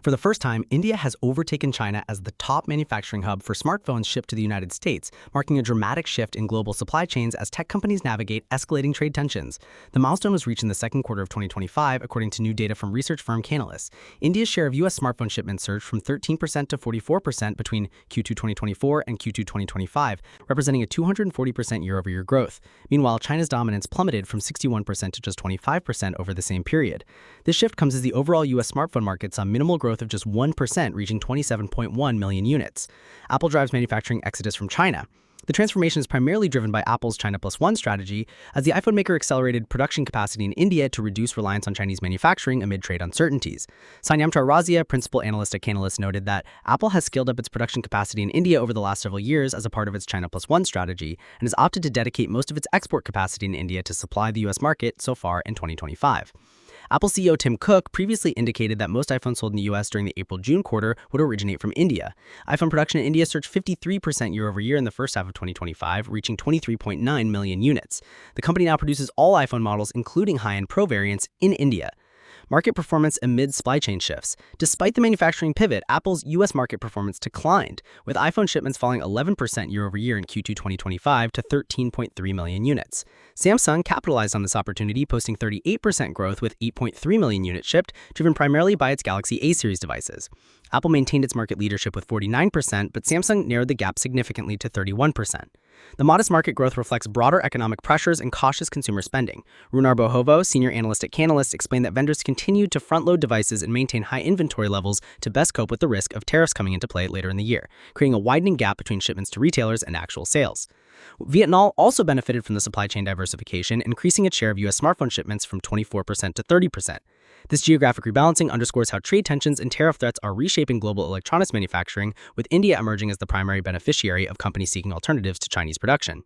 For the first time, India has overtaken China as the top manufacturing hub for smartphones shipped to the United States, marking a dramatic shift in global supply chains as tech companies navigate escalating trade tensions. The milestone was reached in the second quarter of 2025, according to new data from research firm Canalys. India's share of U.S. smartphone shipments surged from 13% to 44% between Q2 2024 and Q2 2025, representing a 240% year-over-year growth. Meanwhile, China's dominance plummeted from 61% to just 25% over the same period. This shift comes as the overall U.S. smartphone market saw minimal growth of just 1%, reaching 27.1 million units. Apple drives manufacturing exodus from China. The transformation is primarily driven by Apple's China Plus One strategy, as the iPhone maker accelerated production capacity in India to reduce reliance on Chinese manufacturing amid trade uncertainties. Sanyamtar Razia, principal analyst at Canalys, noted that Apple has scaled up its production capacity in India over the last several years as a part of its China Plus One strategy, and has opted to dedicate most of its export capacity in India to supply the U.S. market so far in 2025. Apple CEO Tim Cook previously indicated that most iPhones sold in the U.S. during the April-June quarter would originate from India. iPhone production in India surged 53% year-over-year in the first half of 2025, reaching 23.9 million units. The company now produces all iPhone models, including high-end Pro variants, in India. Market performance amid supply chain shifts. Despite the manufacturing pivot, Apple's U.S. market performance declined, with iPhone shipments falling 11% year-over-year in Q2 2025 to 13.3 million units. Samsung capitalized on this opportunity, posting 38% growth with 8.3 million units shipped, driven primarily by its Galaxy A series devices. Apple maintained its market leadership with 49%, but Samsung narrowed the gap significantly to 31%. The modest market growth reflects broader economic pressures and cautious consumer spending. Runar Bohovo, senior analyst at Canalys, explained that vendors continued to front-load devices and maintain high inventory levels to best cope with the risk of tariffs coming into play later in the year, creating a widening gap between shipments to retailers and actual sales. Vietnam also benefited from the supply chain diversification, increasing its share of U.S. smartphone shipments from 24% to 30%. This geographic rebalancing underscores how trade tensions and tariff threats are reshaping global electronics manufacturing, with India emerging as the primary beneficiary of companies seeking alternatives to Chinese production.